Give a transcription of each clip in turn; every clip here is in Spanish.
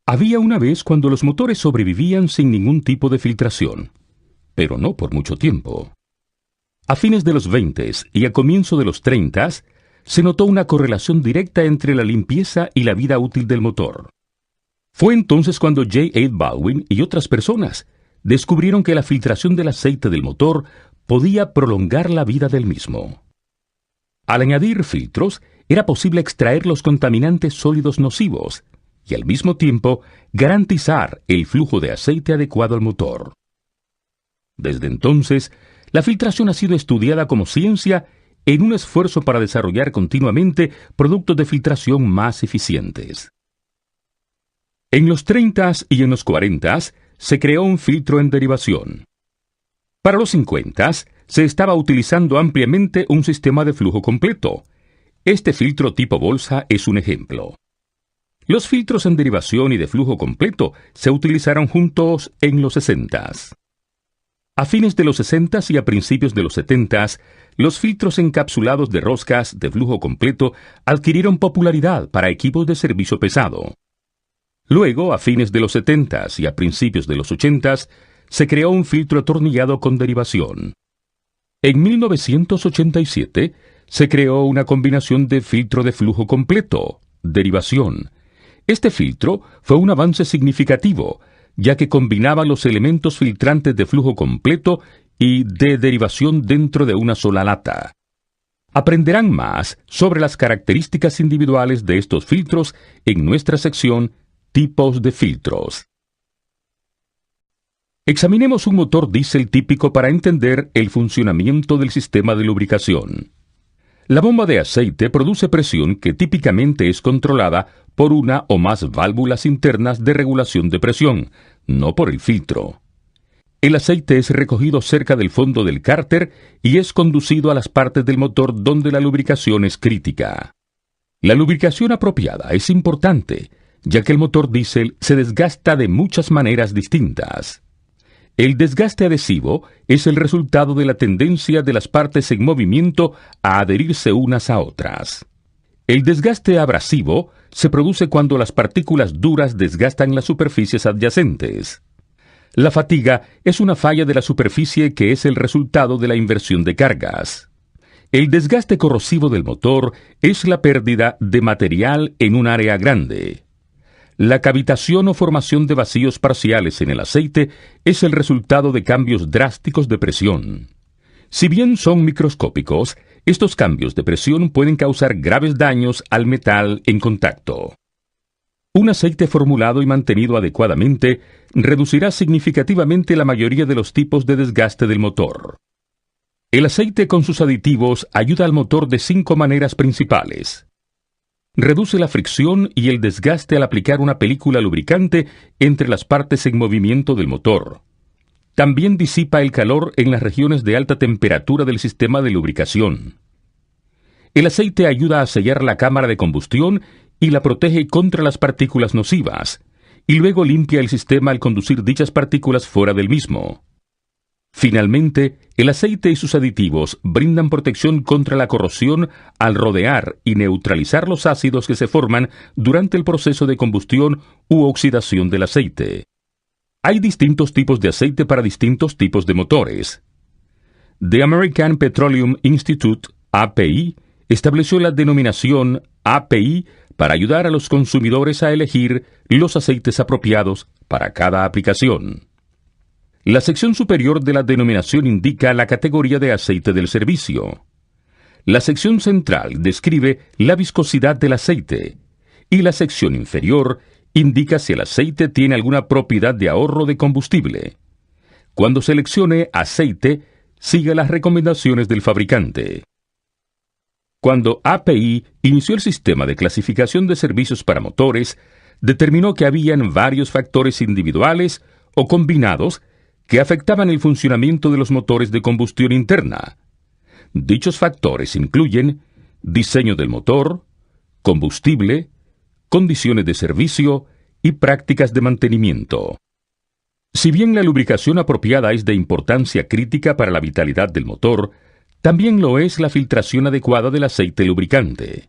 Había una vez cuando los motores sobrevivían sin ningún tipo de filtración, pero no por mucho tiempo. A fines de los 20 y a comienzo de los 30 se notó una correlación directa entre la limpieza y la vida útil del motor. Fue entonces cuando J. A. Baldwin y otras personas descubrieron que la filtración del aceite del motor podía prolongar la vida del mismo. Al añadir filtros, era posible extraer los contaminantes sólidos nocivos y al mismo tiempo garantizar el flujo de aceite adecuado al motor. Desde entonces, la filtración ha sido estudiada como ciencia en un esfuerzo para desarrollar continuamente productos de filtración más eficientes. En los 30 y en los 40 se creó un filtro en derivación. Para los 50 se estaba utilizando ampliamente un sistema de flujo completo. Este filtro tipo bolsa es un ejemplo. Los filtros en derivación y de flujo completo se utilizaron juntos en los 60. A fines de los 60 y a principios de los 70, los filtros encapsulados de roscas de flujo completo adquirieron popularidad para equipos de servicio pesado. Luego, a fines de los 70 y a principios de los 80, se creó un filtro atornillado con derivación. En 1987, se creó una combinación de filtro de flujo completo, derivación. Este filtro fue un avance significativo, ya que combinaba los elementos filtrantes de flujo completo y de derivación dentro de una sola lata. Aprenderán más sobre las características individuales de estos filtros en nuestra sección Tipos de filtros. Examinemos un motor diésel típico para entender el funcionamiento del sistema de lubricación. La bomba de aceite produce presión que típicamente es controlada por una o más válvulas internas de regulación de presión, no por el filtro. El aceite es recogido cerca del fondo del cárter y es conducido a las partes del motor donde la lubricación es crítica. La lubricación apropiada es importante, ya que el motor diésel se desgasta de muchas maneras distintas. El desgaste adhesivo es el resultado de la tendencia de las partes en movimiento a adherirse unas a otras. El desgaste abrasivo se produce cuando las partículas duras desgastan las superficies adyacentes. La fatiga es una falla de la superficie que es el resultado de la inversión de cargas. El desgaste corrosivo del motor es la pérdida de material en un área grande. La cavitación o formación de vacíos parciales en el aceite es el resultado de cambios drásticos de presión. Si bien son microscópicos, estos cambios de presión pueden causar graves daños al metal en contacto. Un aceite formulado y mantenido adecuadamente reducirá significativamente la mayoría de los tipos de desgaste del motor. El aceite con sus aditivos ayuda al motor de 5 maneras principales. Reduce la fricción y el desgaste al aplicar una película lubricante entre las partes en movimiento del motor. También disipa el calor en las regiones de alta temperatura del sistema de lubricación. El aceite ayuda a sellar la cámara de combustión y la protege contra las partículas nocivas, y luego limpia el sistema al conducir dichas partículas fuera del mismo. Finalmente, el aceite y sus aditivos brindan protección contra la corrosión al rodear y neutralizar los ácidos que se forman durante el proceso de combustión u oxidación del aceite. Hay distintos tipos de aceite para distintos tipos de motores. The American Petroleum Institute, API, estableció la denominación API para ayudar a los consumidores a elegir los aceites apropiados para cada aplicación. La sección superior de la denominación indica la categoría de aceite del servicio. La sección central describe la viscosidad del aceite y la sección inferior indica si el aceite tiene alguna propiedad de ahorro de combustible. Cuando seleccione aceite, siga las recomendaciones del fabricante. Cuando API inició el sistema de clasificación de servicios para motores, determinó que habían varios factores individuales o combinados que afectaban el funcionamiento de los motores de combustión interna. Dichos factores incluyen diseño del motor, combustible, condiciones de servicio y prácticas de mantenimiento. Si bien la lubricación apropiada es de importancia crítica para la vitalidad del motor, también lo es la filtración adecuada del aceite lubricante.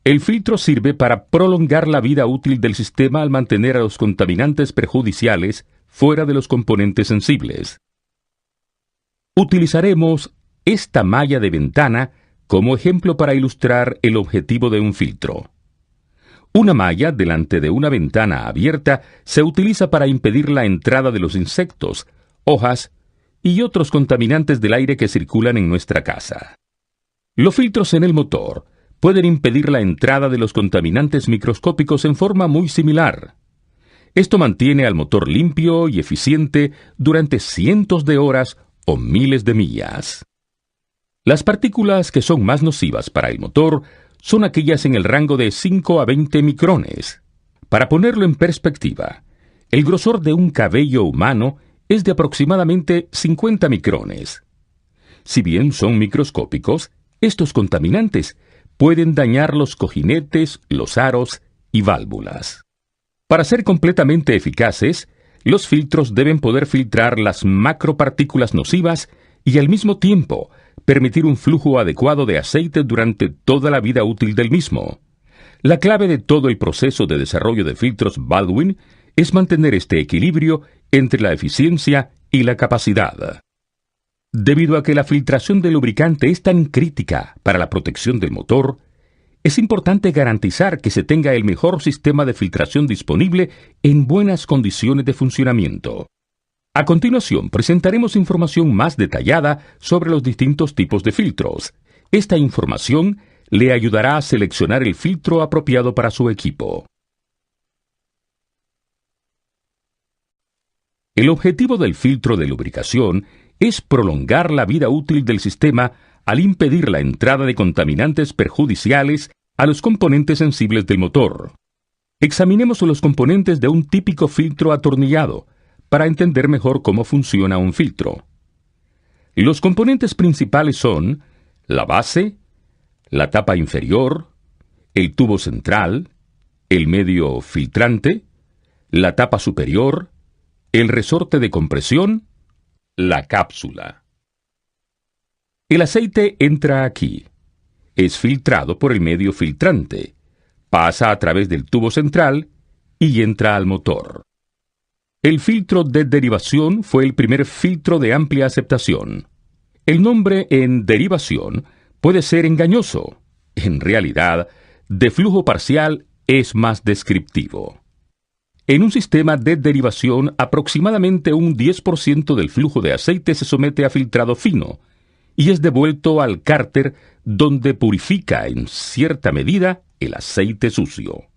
El filtro sirve para prolongar la vida útil del sistema al mantener a los contaminantes perjudiciales fuera de los componentes sensibles. Utilizaremos esta malla de ventana como ejemplo para ilustrar el objetivo de un filtro. Una malla delante de una ventana abierta se utiliza para impedir la entrada de los insectos, hojas y otros contaminantes del aire que circulan en nuestra casa. Los filtros en el motor pueden impedir la entrada de los contaminantes microscópicos en forma muy similar. Esto mantiene al motor limpio y eficiente durante cientos de horas o miles de millas. Las partículas que son más nocivas para el motor son aquellas en el rango de 5 a 20 micrones. Para ponerlo en perspectiva, el grosor de un cabello humano es de aproximadamente 50 micrones. Si bien son microscópicos, estos contaminantes pueden dañar los cojinetes, los aros y válvulas. Para ser completamente eficaces, los filtros deben poder filtrar las macropartículas nocivas y al mismo tiempo permitir un flujo adecuado de aceite durante toda la vida útil del mismo. La clave de todo el proceso de desarrollo de filtros Baldwin es mantener este equilibrio entre la eficiencia y la capacidad. Debido a que la filtración del lubricante es tan crítica para la protección del motor, es importante garantizar que se tenga el mejor sistema de filtración disponible en buenas condiciones de funcionamiento. A continuación, presentaremos información más detallada sobre los distintos tipos de filtros. Esta información le ayudará a seleccionar el filtro apropiado para su equipo. El objetivo del filtro de lubricación es prolongar la vida útil del sistema al impedir la entrada de contaminantes perjudiciales a los componentes sensibles del motor. Examinemos los componentes de un típico filtro atornillado para entender mejor cómo funciona un filtro. Los componentes principales son la base, la tapa inferior, el tubo central, el medio filtrante, la tapa superior, el resorte de compresión, la cápsula. El aceite entra aquí. Es filtrado por el medio filtrante, pasa a través del tubo central y entra al motor. El filtro de derivación fue el primer filtro de amplia aceptación. El nombre en derivación puede ser engañoso. En realidad, de flujo parcial es más descriptivo. En un sistema de derivación, aproximadamente un 10% del flujo de aceite se somete a filtrado fino y es devuelto al cárter, donde purifica en cierta medida el aceite sucio.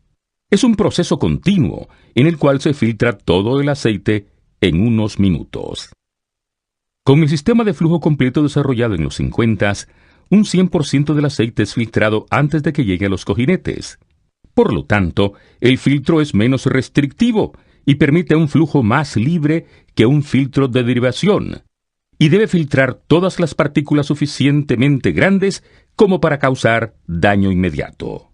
Es un proceso continuo en el cual se filtra todo el aceite en unos minutos. Con el sistema de flujo completo desarrollado en los 50, un 100% del aceite es filtrado antes de que llegue a los cojinetes. Por lo tanto, el filtro es menos restrictivo y permite un flujo más libre que un filtro de derivación, y debe filtrar todas las partículas suficientemente grandes como para causar daño inmediato.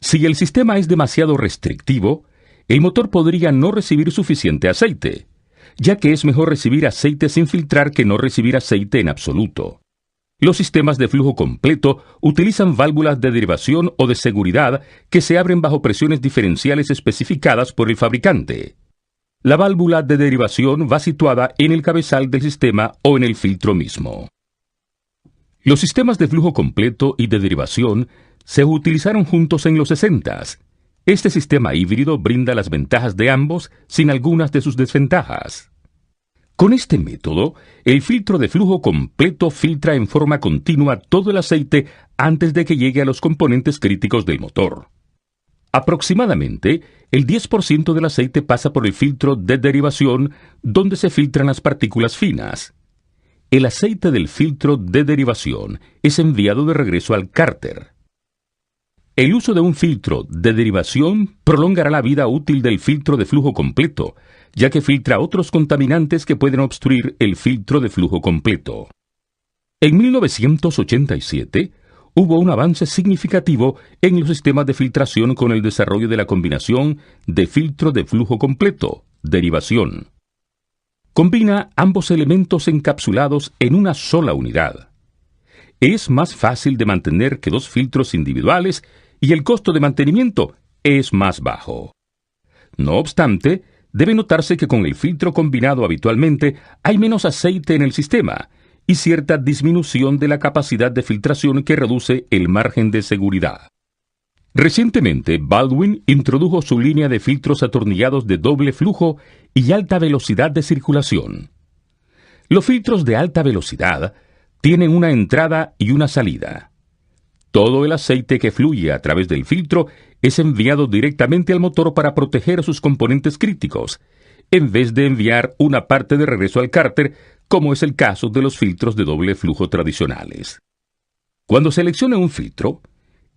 Si el sistema es demasiado restrictivo, el motor podría no recibir suficiente aceite, ya que es mejor recibir aceite sin filtrar que no recibir aceite en absoluto. Los sistemas de flujo completo utilizan válvulas de derivación o de seguridad que se abren bajo presiones diferenciales especificadas por el fabricante. La válvula de derivación va situada en el cabezal del sistema o en el filtro mismo. Los sistemas de flujo completo y de derivación se utilizaron juntos en los 60s. Este sistema híbrido brinda las ventajas de ambos sin algunas de sus desventajas. Con este método, el filtro de flujo completo filtra en forma continua todo el aceite antes de que llegue a los componentes críticos del motor. Aproximadamente, el 10% del aceite pasa por el filtro de derivación, donde se filtran las partículas finas. El aceite del filtro de derivación es enviado de regreso al cárter. El uso de un filtro de derivación prolongará la vida útil del filtro de flujo completo, ya que filtra otros contaminantes que pueden obstruir el filtro de flujo completo. En 1987, hubo un avance significativo en los sistemas de filtración con el desarrollo de la combinación de filtro de flujo completo, derivación. Combina ambos elementos encapsulados en una sola unidad. Es más fácil de mantener que dos filtros individuales y el costo de mantenimiento es más bajo. No obstante, debe notarse que con el filtro combinado habitualmente hay menos aceite en el sistema y cierta disminución de la capacidad de filtración que reduce el margen de seguridad. Recientemente, Baldwin introdujo su línea de filtros atornillados de doble flujo y alta velocidad de circulación. Los filtros de alta velocidad tienen una entrada y una salida. Todo el aceite que fluye a través del filtro es enviado directamente al motor para proteger sus componentes críticos, en vez de enviar una parte de regreso al cárter, como es el caso de los filtros de doble flujo tradicionales. Cuando seleccione un filtro,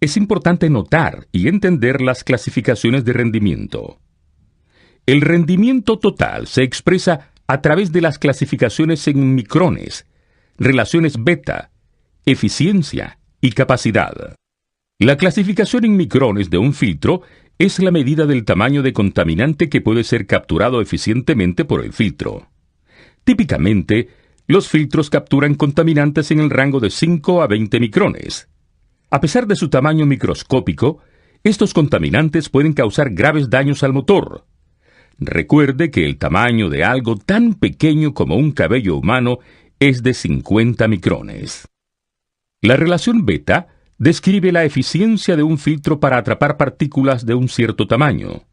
es importante notar y entender las clasificaciones de rendimiento. El rendimiento total se expresa a través de las clasificaciones en micrones, relaciones beta, eficiencia y capacidad. La clasificación en micrones de un filtro es la medida del tamaño de contaminante que puede ser capturado eficientemente por el filtro. Típicamente, los filtros capturan contaminantes en el rango de 5 a 20 micrones. A pesar de su tamaño microscópico, estos contaminantes pueden causar graves daños al motor. Recuerde que el tamaño de algo tan pequeño como un cabello humano es de 50 micrones. La relación beta describe la eficiencia de un filtro para atrapar partículas de un cierto tamaño.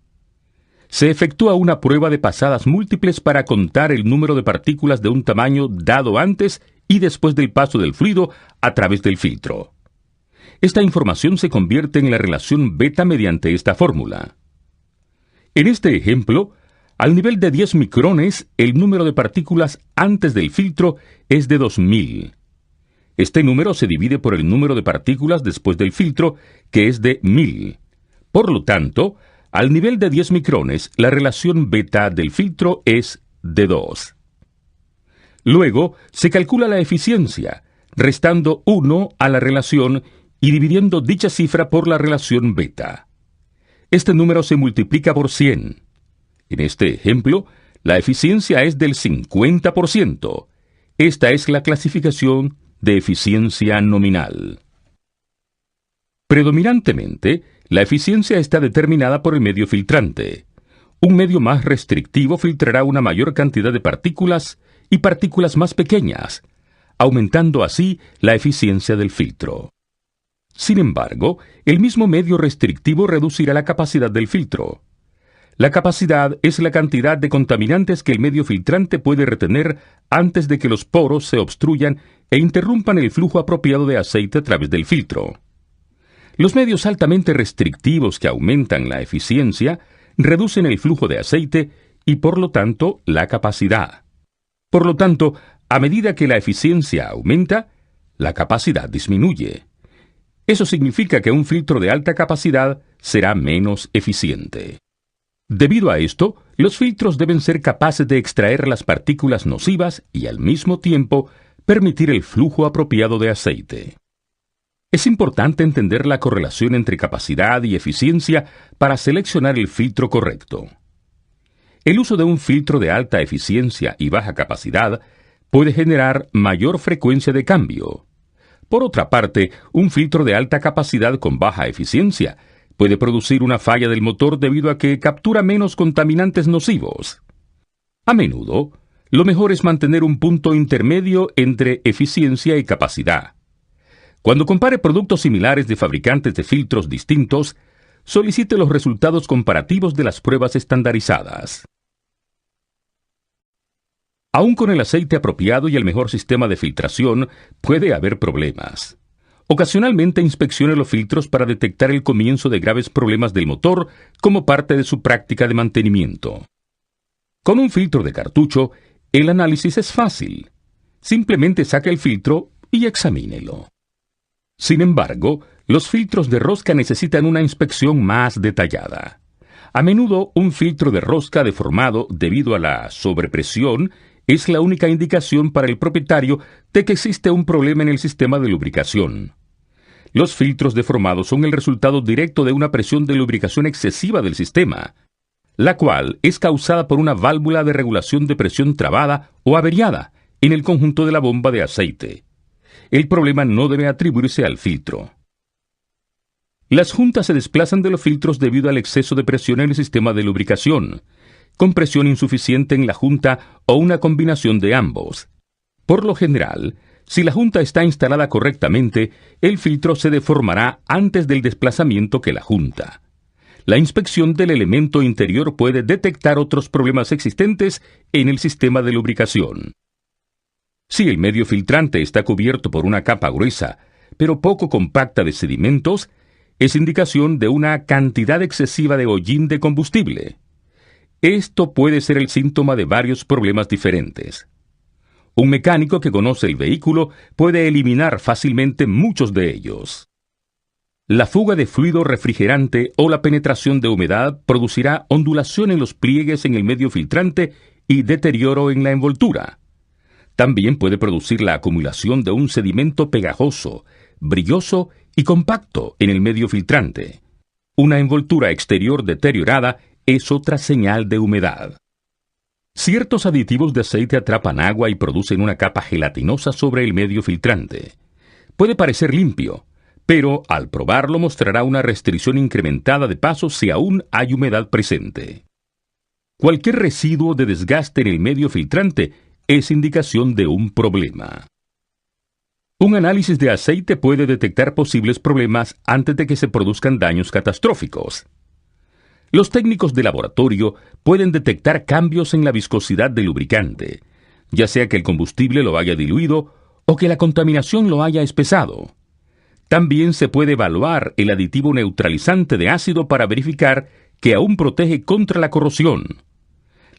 Se efectúa una prueba de pasadas múltiples para contar el número de partículas de un tamaño dado antes y después del paso del fluido a través del filtro. Esta información se convierte en la relación beta mediante esta fórmula. En este ejemplo, al nivel de 10 micrones, el número de partículas antes del filtro es de 2000. Este número se divide por el número de partículas después del filtro, que es de 1000. Por lo tanto, al nivel de 10 micrones, la relación beta del filtro es de 2. Luego, se calcula la eficiencia, restando 1 a la relación y dividiendo dicha cifra por la relación beta. Este número se multiplica por 100. En este ejemplo, la eficiencia es del 50%. Esta es la clasificación de eficiencia nominal. Predominantemente, la eficiencia está determinada por el medio filtrante. Un medio más restrictivo filtrará una mayor cantidad de partículas y partículas más pequeñas, aumentando así la eficiencia del filtro. Sin embargo, el mismo medio restrictivo reducirá la capacidad del filtro. La capacidad es la cantidad de contaminantes que el medio filtrante puede retener antes de que los poros se obstruyan e interrumpan el flujo apropiado de aceite a través del filtro. Los medios altamente restrictivos que aumentan la eficiencia reducen el flujo de aceite y, por lo tanto, la capacidad. Por lo tanto, a medida que la eficiencia aumenta, la capacidad disminuye. Eso significa que un filtro de alta capacidad será menos eficiente. Debido a esto, los filtros deben ser capaces de extraer las partículas nocivas y, al mismo tiempo, permitir el flujo apropiado de aceite. Es importante entender la correlación entre capacidad y eficiencia para seleccionar el filtro correcto. El uso de un filtro de alta eficiencia y baja capacidad puede generar mayor frecuencia de cambio. Por otra parte, un filtro de alta capacidad con baja eficiencia puede producir una falla del motor debido a que captura menos contaminantes nocivos. A menudo, lo mejor es mantener un punto intermedio entre eficiencia y capacidad. Cuando compare productos similares de fabricantes de filtros distintos, solicite los resultados comparativos de las pruebas estandarizadas. Aún con el aceite apropiado y el mejor sistema de filtración, puede haber problemas. Ocasionalmente inspeccione los filtros para detectar el comienzo de graves problemas del motor como parte de su práctica de mantenimiento. Con un filtro de cartucho, el análisis es fácil. Simplemente saque el filtro y examínelo. Sin embargo, los filtros de rosca necesitan una inspección más detallada. A menudo, un filtro de rosca deformado debido a la sobrepresión es la única indicación para el propietario de que existe un problema en el sistema de lubricación. Los filtros deformados son el resultado directo de una presión de lubricación excesiva del sistema, la cual es causada por una válvula de regulación de presión trabada o averiada en el conjunto de la bomba de aceite. El problema no debe atribuirse al filtro. Las juntas se desplazan de los filtros debido al exceso de presión en el sistema de lubricación, con presión insuficiente en la junta o una combinación de ambos. Por lo general, si la junta está instalada correctamente, el filtro se deformará antes del desplazamiento que la junta. La inspección del elemento interior puede detectar otros problemas existentes en el sistema de lubricación. Si el medio filtrante está cubierto por una capa gruesa, pero poco compacta de sedimentos, es indicación de una cantidad excesiva de hollín de combustible. Esto puede ser el síntoma de varios problemas diferentes. Un mecánico que conoce el vehículo puede eliminar fácilmente muchos de ellos. La fuga de fluido refrigerante o la penetración de humedad producirá ondulación en los pliegues en el medio filtrante y deterioro en la envoltura. También puede producir la acumulación de un sedimento pegajoso, brilloso y compacto en el medio filtrante. Una envoltura exterior deteriorada es otra señal de humedad. Ciertos aditivos de aceite atrapan agua y producen una capa gelatinosa sobre el medio filtrante. Puede parecer limpio, pero al probarlo mostrará una restricción incrementada de pasos si aún hay humedad presente. Cualquier residuo de desgaste en el medio filtrante es indicación de un problema. Un análisis de aceite puede detectar posibles problemas antes de que se produzcan daños catastróficos. Los técnicos de laboratorio pueden detectar cambios en la viscosidad del lubricante, ya sea que el combustible lo haya diluido o que la contaminación lo haya espesado. También se puede evaluar el aditivo neutralizante de ácido para verificar que aún protege contra la corrosión.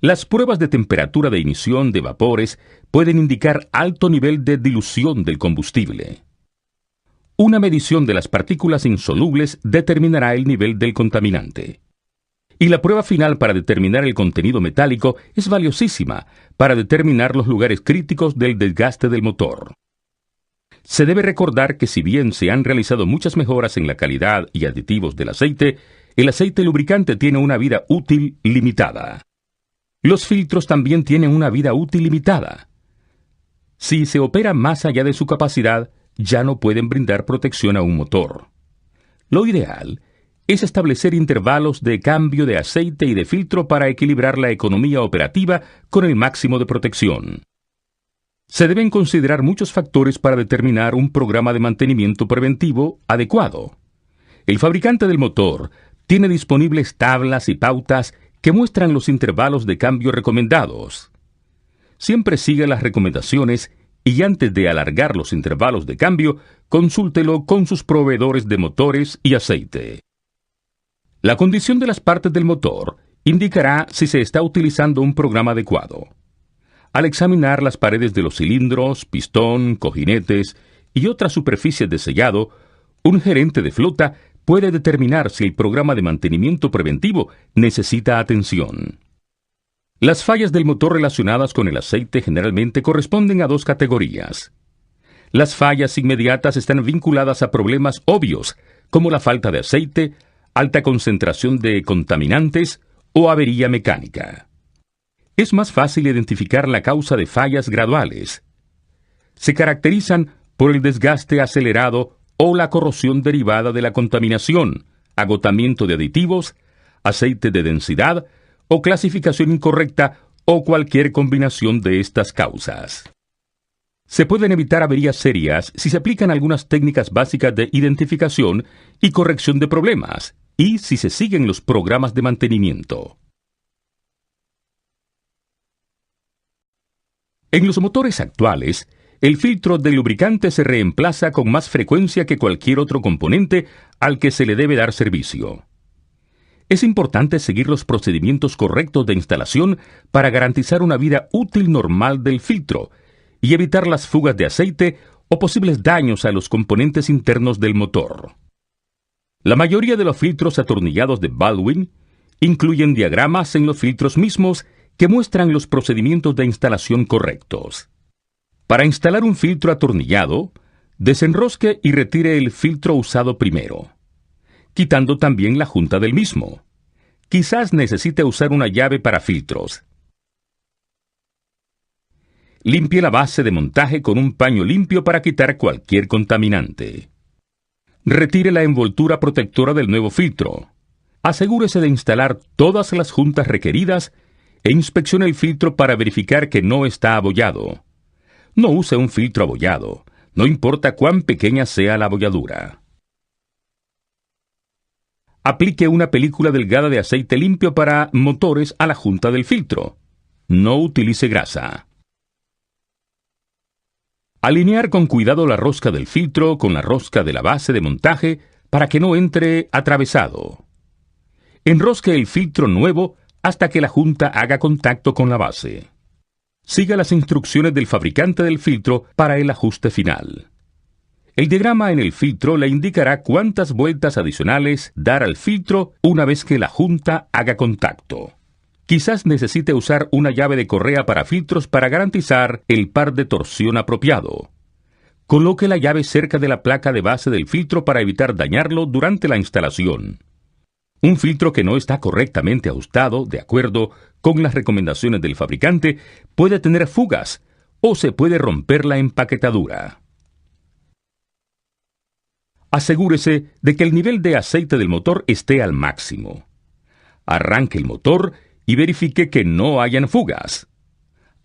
Las pruebas de temperatura de emisión de vapores pueden indicar alto nivel de dilución del combustible. Una medición de las partículas insolubles determinará el nivel del contaminante. Y la prueba final para determinar el contenido metálico es valiosísima para determinar los lugares críticos del desgaste del motor. Se debe recordar que si bien se han realizado muchas mejoras en la calidad y aditivos del aceite, el aceite lubricante tiene una vida útil limitada. Los filtros también tienen una vida útil limitada. Si se opera más allá de su capacidad, ya no pueden brindar protección a un motor. Lo ideal es establecer intervalos de cambio de aceite y de filtro para equilibrar la economía operativa con el máximo de protección. Se deben considerar muchos factores para determinar un programa de mantenimiento preventivo adecuado. El fabricante del motor tiene disponibles tablas y pautas que muestran los intervalos de cambio recomendados. Siempre siga las recomendaciones y antes de alargar los intervalos de cambio, consúltelo con sus proveedores de motores y aceite. La condición de las partes del motor indicará si se está utilizando un programa adecuado. Al examinar las paredes de los cilindros, pistón, cojinetes y otras superficies de sellado, un gerente de flota puede determinar si el programa de mantenimiento preventivo necesita atención. Las fallas del motor relacionadas con el aceite generalmente corresponden a dos categorías. Las fallas inmediatas están vinculadas a problemas obvios, como la falta de aceite, alta concentración de contaminantes o avería mecánica. Es más fácil identificar la causa de fallas graduales. Se caracterizan por el desgaste acelerado o la corrosión derivada de la contaminación, agotamiento de aditivos, aceite de densidad o clasificación incorrecta o cualquier combinación de estas causas. Se pueden evitar averías serias si se aplican algunas técnicas básicas de identificación y corrección de problemas y si se siguen los programas de mantenimiento. En los motores actuales, el filtro de lubricante se reemplaza con más frecuencia que cualquier otro componente al que se le debe dar servicio. Es importante seguir los procedimientos correctos de instalación para garantizar una vida útil normal del filtro y evitar las fugas de aceite o posibles daños a los componentes internos del motor. La mayoría de los filtros atornillados de Baldwin incluyen diagramas en los filtros mismos que muestran los procedimientos de instalación correctos. Para instalar un filtro atornillado, desenrosque y retire el filtro usado primero, quitando también la junta del mismo. Quizás necesite usar una llave para filtros. Limpie la base de montaje con un paño limpio para quitar cualquier contaminante. Retire la envoltura protectora del nuevo filtro. Asegúrese de instalar todas las juntas requeridas e inspeccione el filtro para verificar que no está abollado. No use un filtro abollado, no importa cuán pequeña sea la abolladura. Aplique una película delgada de aceite limpio para motores a la junta del filtro. No utilice grasa. Alinear con cuidado la rosca del filtro con la rosca de la base de montaje para que no entre atravesado. Enrosque el filtro nuevo hasta que la junta haga contacto con la base. Siga las instrucciones del fabricante del filtro para el ajuste final. El diagrama en el filtro le indicará cuántas vueltas adicionales dar al filtro una vez que la junta haga contacto. Quizás necesite usar una llave de correa para filtros para garantizar el par de torsión apropiado. Coloque la llave cerca de la placa de base del filtro para evitar dañarlo durante la instalación. Un filtro que no está correctamente ajustado, de acuerdo con las recomendaciones del fabricante, puede tener fugas o se puede romper la empaquetadura. Asegúrese de que el nivel de aceite del motor esté al máximo. Arranque el motor y verifique que no hayan fugas.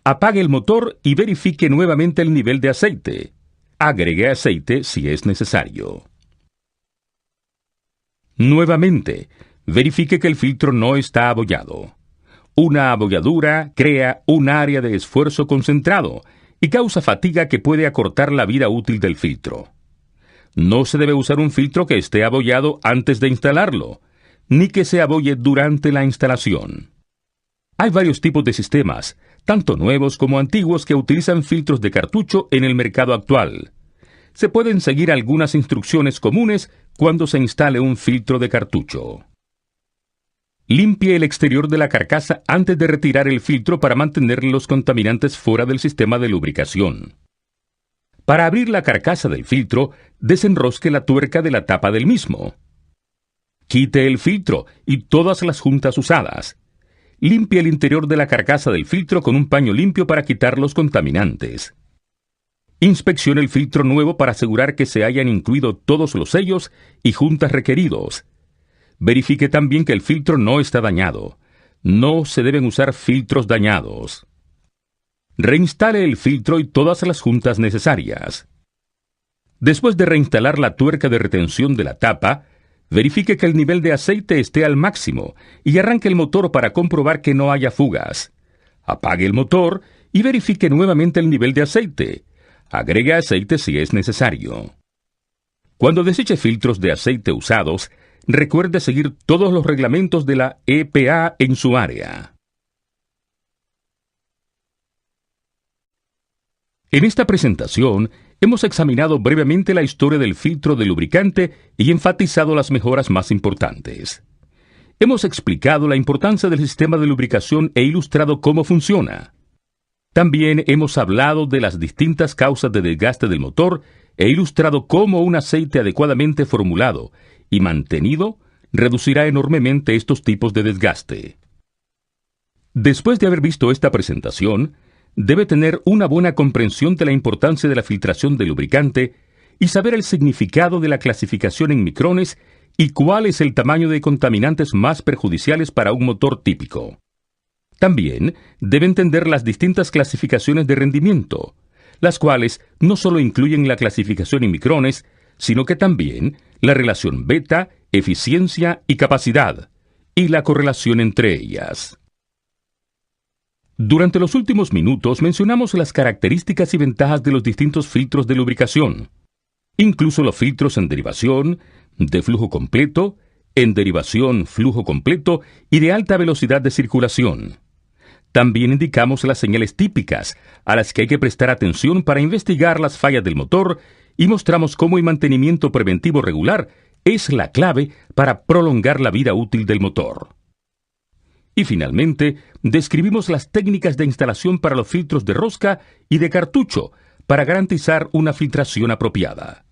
Apague el motor y verifique nuevamente el nivel de aceite. Agregue aceite si es necesario. Nuevamente, verifique que el filtro no está abollado. Una abolladura crea un área de esfuerzo concentrado y causa fatiga que puede acortar la vida útil del filtro. No se debe usar un filtro que esté abollado antes de instalarlo, ni que se abolle durante la instalación. Hay varios tipos de sistemas, tanto nuevos como antiguos, que utilizan filtros de cartucho en el mercado actual. Se pueden seguir algunas instrucciones comunes cuando se instale un filtro de cartucho. Limpie el exterior de la carcasa antes de retirar el filtro para mantener los contaminantes fuera del sistema de lubricación. Para abrir la carcasa del filtro, desenrosque la tuerca de la tapa del mismo. Quite el filtro y todas las juntas usadas. Limpie el interior de la carcasa del filtro con un paño limpio para quitar los contaminantes. Inspeccione el filtro nuevo para asegurar que se hayan incluido todos los sellos y juntas requeridos. Verifique también que el filtro no está dañado. No se deben usar filtros dañados. Reinstale el filtro y todas las juntas necesarias. Después de reinstalar la tuerca de retención de la tapa, verifique que el nivel de aceite esté al máximo y arranque el motor para comprobar que no haya fugas. Apague el motor y verifique nuevamente el nivel de aceite. Agregue aceite si es necesario. Cuando deseche filtros de aceite usados, recuerde seguir todos los reglamentos de la EPA en su área. En esta presentación, hemos examinado brevemente la historia del filtro de lubricante y enfatizado las mejoras más importantes. Hemos explicado la importancia del sistema de lubricación e ilustrado cómo funciona. También hemos hablado de las distintas causas de desgaste del motor e ilustrado cómo un aceite adecuadamente formulado y mantenido reducirá enormemente estos tipos de desgaste. Después de haber visto esta presentación, debe tener una buena comprensión de la importancia de la filtración de lubricante y saber el significado de la clasificación en micrones y cuál es el tamaño de contaminantes más perjudiciales para un motor típico. También debe entender las distintas clasificaciones de rendimiento, las cuales no solo incluyen la clasificación en micrones, sino que también la relación beta, eficiencia y capacidad, y la correlación entre ellas. Durante los últimos minutos mencionamos las características y ventajas de los distintos filtros de lubricación, incluso los filtros en derivación, de flujo completo, en derivación flujo completo y de alta velocidad de circulación. También indicamos las señales típicas a las que hay que prestar atención para investigar las fallas del motor y mostramos cómo el mantenimiento preventivo regular es la clave para prolongar la vida útil del motor. Y finalmente, describimos las técnicas de instalación para los filtros de rosca y de cartucho para garantizar una filtración apropiada.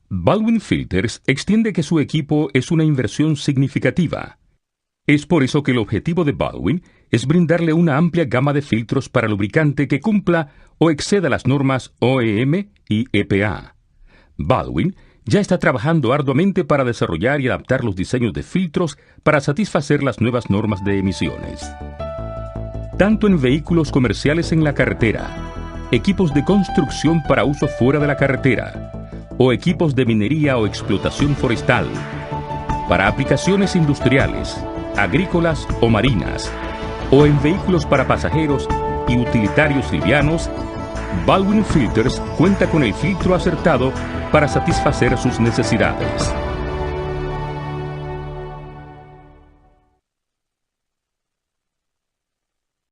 Baldwin Filters extiende que su equipo es una inversión significativa. Es por eso que el objetivo de Baldwin es brindarle una amplia gama de filtros para lubricante que cumpla o exceda las normas OEM y EPA. Baldwin ya está trabajando arduamente para desarrollar y adaptar los diseños de filtros para satisfacer las nuevas normas de emisiones. Tanto en vehículos comerciales en la carretera, equipos de construcción para uso fuera de la carretera, o equipos de minería o explotación forestal, para aplicaciones industriales, agrícolas o marinas, o en vehículos para pasajeros y utilitarios livianos, Baldwin Filters cuenta con el filtro acertado para satisfacer sus necesidades.